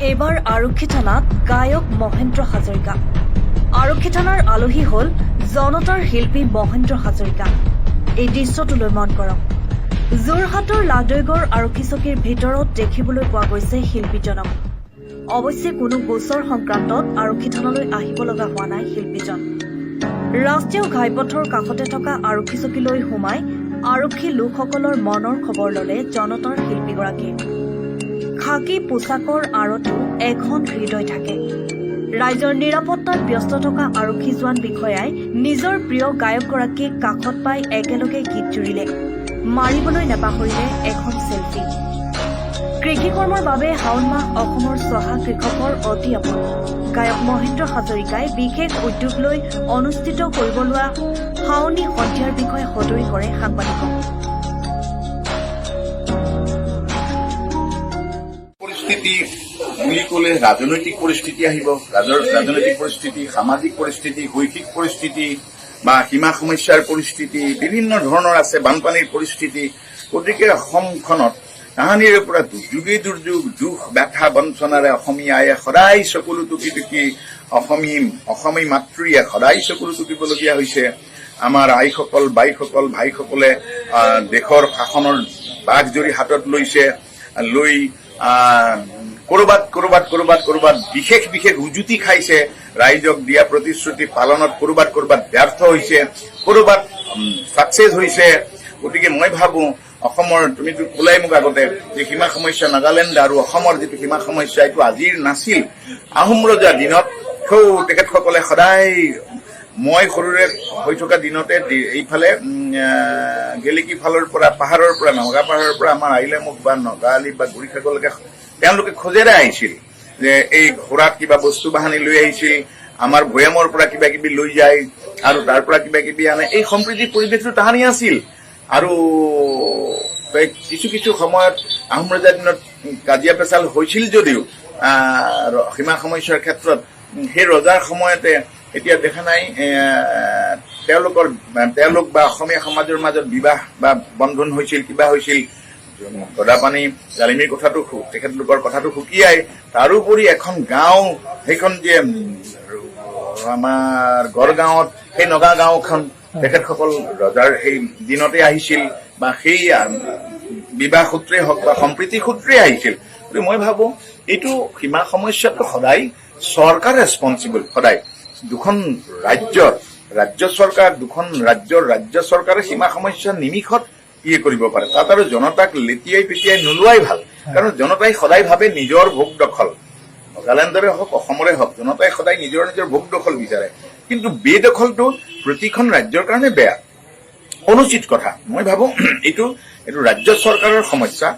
এবাৰ আৰক্ষী থানাত গায়ক মহেন্দ্ৰ হাজৰিকা। আৰক্ষী থানাৰ আলহী হল জনতাৰ শিল্পী মহেন্দ্ৰ হাজৰিকা। এই দৃশ্যটোলৈ মন কৰক। যোৰহাটৰ লাডৈগড় আৰক্ষী চকীৰ ভিতৰত দেখিবলৈ পোৱা গৈছে শিল্পীজনক। অৱশ্যে কোনো গোচৰ সংক্ৰান্তত আৰক্ষী থানালৈ আহিব লগা হোৱা নাই শিল্পীজন। ৰাষ্ট্ৰীয় ঘাইপথৰ কাষতে থকা আৰক্ষী চকীলৈ সোমাই আৰক্ষী লোকসকলৰ মনৰ খবৰ ললে জনতাৰ শিল্পীগৰাকীয়ে। খাকী পোছাকৰ আঁৰতো এখন হৃদয় থাকে। ৰাইজৰ নিৰাপত্তাত ব্যস্ত থকা আৰক্ষী জোৱান বিষয়াই নিজৰ প্ৰিয় গায়কগৰাকীক কাষত পাই একেলগে গীত জুৰিলে। মাৰিবলৈ নাপাহৰিলে এখন চেলফি। কৃষিকৰ্মৰ বাবে শাওণ মাহ অসমৰ চহা কৃষকৰ অতি আপোন। গায়ক মহেন্দ্ৰ হাজৰিকাই বিশেষ উদ্যোগ লৈ অনুষ্ঠিত কৰিব লোৱা শাওণী সন্ধিয়াৰ বিষয়ে সদৰি কৰে সাংবাদিকক। পৰিস্থিতি বুলি ক'লে ৰাজনৈতিক পৰিস্থিতি আহিব। ৰাজনৈতিক পৰিস্থিতি, সামাজিক পৰিস্থিতি, শৈক্ষিক পৰিস্থিতি বা সীমা সমস্যাৰ পৰিস্থিতি বিভিন্ন ধৰণৰ আছে, বানপানীৰ পৰিস্থিতি। গতিকে অসমখনত তাহানিৰে পৰা দুৰ্যোগেই দুৰ্যোগ, দুখ ব্যথা বঞ্চনাৰে অসমীয়াই সদায় চকুলো টুকি টুকি অসমী মাতৃয়ে সদায় চকুলো টুকিবলগীয়া হৈছে। আমাৰ আইসকল, বাইসকল, ভাইসকলে দেশৰ শাসনৰ বাঘ জৰি হাতত লৈ কৰবাত বিশেষ উজুতি খাইছে। ৰাইজক দিয়া প্ৰতিশ্ৰুতি পালনত কৰবাত ব্যৰ্থ হৈছে, কৰবাত ছাকচেছ হৈছে। গতিকে মই ভাবো অসমৰ, তুমিতো ক'লাই মোক আগতে যে সীমা সমস্যা নাগালেণ্ড আৰু অসমৰ যিটো সীমা সমস্যা এইটো আজিৰ নাছিল। আহোম ৰজাৰ দিনত তেখেতসকলে সদায়, মই সৰুৰে হৈ থকা দিনতে এইফালে গেলেকী ফালৰ পৰা, পাহাৰৰ পৰা, নগা পাহাৰৰ পৰা আমাৰ আইলেমুখ বা নগাআলি বা গুৰিখাগলৈকে তেওঁলোকে খোজেৰে আহিছিল যে এই ঘোঁৰাত কিবা বস্তু বাহানি লৈ আহিছিল, আমাৰ ভৈয়ামৰ পৰা কিবা কিবি লৈ যায় আৰু তাৰ পৰা কিবা কিবি আনে। এই সম্প্ৰীতিৰ পৰিৱেশটো তাহানি আছিল। আৰু কিছু সময়ত আহোম ৰজাৰ দিনত কাজিয়া পেচাল হৈছিল যদিও সীমা সমস্যাৰ ক্ষেত্ৰত সেই ৰজাৰ সময়তে এতিয়া দেখা নাই তেওঁলোক বা অসমীয়া সমাজৰ মাজত বিবাহ বা বন্ধন হৈছিল, কিবা হৈছিল। গদাপানী জালিমীৰ কথাটো, তেখেতলোকৰ কথাটো সুকীয়াই। তাৰোপৰি এখন গাঁও, সেইখন যে আমাৰ গড়গাঁৱত, সেই নগা গাঁওখন তেখেতসকল ৰজাৰ সেই দিনতে আহিছিল বা সেই বিবাহ সূত্ৰে হওক বা সম্প্ৰীতি সূত্ৰে আহিছিল। গতিকে মই ভাবো এইটো সীমা সমস্যাটো সদায় চৰকাৰ ৰেছপনচিবল। সদায় দুখন ৰাজ্য চৰকাৰে সীমা সমস্যাৰ নিমিষত কৰিব পাৰে। তাত আৰু জনতাক লেটিয়াই পেটিয়াই নোলোৱাই ভাল। কাৰণ জনতাই সদায় ভাবে নিজৰ ভোগ দখল, নাগালেণ্ডৰে হওক অসমৰে হওক, জনতাই সদায় নিজৰ ভোগ দখল বিচাৰে। কিন্তু বেদখলটো প্ৰতিখন ৰাজ্যৰ কাৰণে বেয়া, অনুচিত কথা। মই ভাবো এইটো ৰাজ্য চৰকাৰৰ সমস্যা।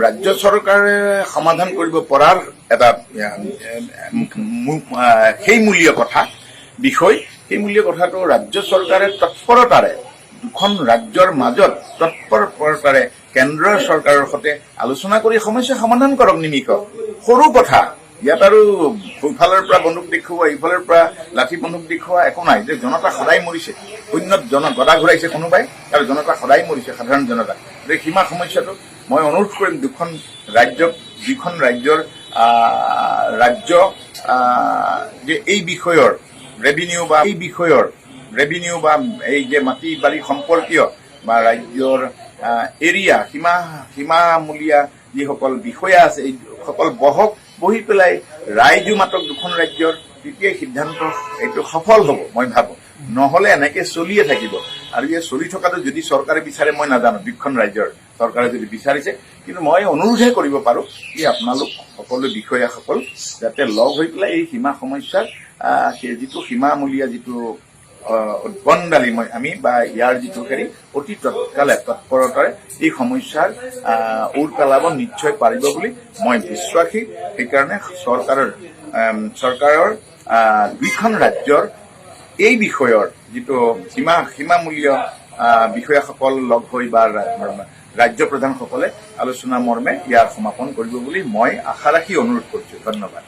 ৰাজ্য চৰকাৰে সমাধান কৰিব পৰাৰ এটা সেই মূলীয় কথাটো ৰাজ্য চৰকাৰে তৎপৰতাৰে, দুখন ৰাজ্যৰ মাজত তৎপৰতাৰে কেন্দ্ৰীয় চৰকাৰৰ সৈতে আলোচনা কৰি সমস্যা সমাধান কৰক। নিমিষত সৰু কথা। ইয়াত আৰু ইফালৰ পৰা বন্দুক দেখুওৱা, ইফালৰ পৰা লাঠি বন্দুক দেখুওৱা একো নাই। যে জনতা সদায় মৰিছে, শূন্যত গদা ঘূৰাইছে কোনোবাই, আৰু জনতা সদায় মৰিছে, সাধাৰণ জনতা। গতিকে সীমা সমস্যাটো মই অনুৰোধ কৰিম দুখন ৰাজ্যৰ যে এই বিষয়ৰ ৰেভিনিউ বা এই যে মাটি বাৰী সম্পৰ্কীয় বা ৰাজ্যৰ এৰিয়া সীমামূলীয়া যিসকল বিষয়া আছে, এই সকল বহি পেলাই ৰাইজো মাতক দুখন ৰাজ্যৰ, তেতিয়াই সিদ্ধান্ত এইটো সফল হ'ব মই ভাবো। নহলে এনেকে চলিয়ে থাকিব। আৰু এই চলি থকাটো যদি চৰকাৰে বিচাৰে মই নাজানো, দুখন ৰাজ্যৰ চৰকাৰে যদি বিচাৰিছে। কিন্তু মই অনুৰোধহে কৰিব পাৰো যে আপোনালোক সকলো বিষয়াসকল যাতে লগ হৈ পেলাই এই সীমা সমস্যাৰ যিটো সীমামূলীয়া যিটো উদ্বন্দালি আমি বা ইয়াৰ যিটো অতি তৎপৰতাৰে এই সমস্যাৰ ওৰ পেলাব নিশ্চয় পাৰিব বুলি মই বিশ্বাসী। সেইকাৰণে চৰকাৰৰ দুইখন ৰাজ্যৰ এই বিষয়ৰ যিটো সীমামূলীয় বিষয়াসকল লগ হৈ বা ৰাজ্য প্ৰধানসকলে আলোচনা মৰ্মে ইয়াৰ সমাপন কৰিব বুলি মই আশা ৰাখি অনুৰোধ কৰিছো। ধন্যবাদ।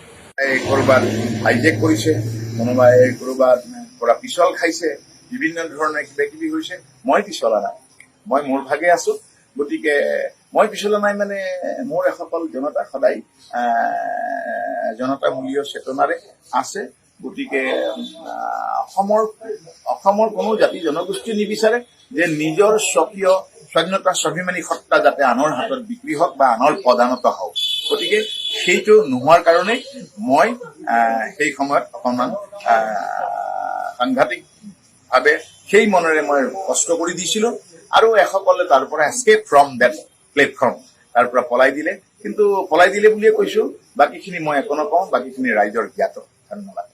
কৰবাত হাইজেক কৰিছে, কোনোবাই কৰবাত পৰা পিছল খাইছে, বিভিন্ন ধৰণে কিবা কিবি হৈছে। মই পিছলা নাই, মই মোৰ ভাগে আছো। গতিকে মই পিছলৈ নাই মানে মোৰ এসকল জনতা সদায় জনতামূলীয় চেতনাৰে আছে। গতিকে অসমৰ কোনো জাতি জনগোষ্ঠী নিবিচাৰে যে নিজৰ স্বকীয় স্বাধীনতা স্বাভিমানী সত্তা যাতে আনৰ হাতত বিক্ৰী হওক বা আনৰ প্ৰদানত হওক। গতিকে সেইটো নোহোৱাৰ কাৰণে মই সেই সময়ত অকণমান সাংঘাতিকভাৱে সেই মনেৰে মই কষ্ট কৰি দিছিলোঁ আৰু এসকলে তাৰ পৰা এস্কেপ ফ্ৰম ডেট প্লেটফৰ্ম, তাৰ পৰা পলাই দিলে। কিন্তু পলাই দিলে বুলিয়ে কৈছোঁ, বাকীখিনি মই একো নকওঁ, বাকীখিনি ৰাইজৰ জ্ঞাত। ধন্যবাদ।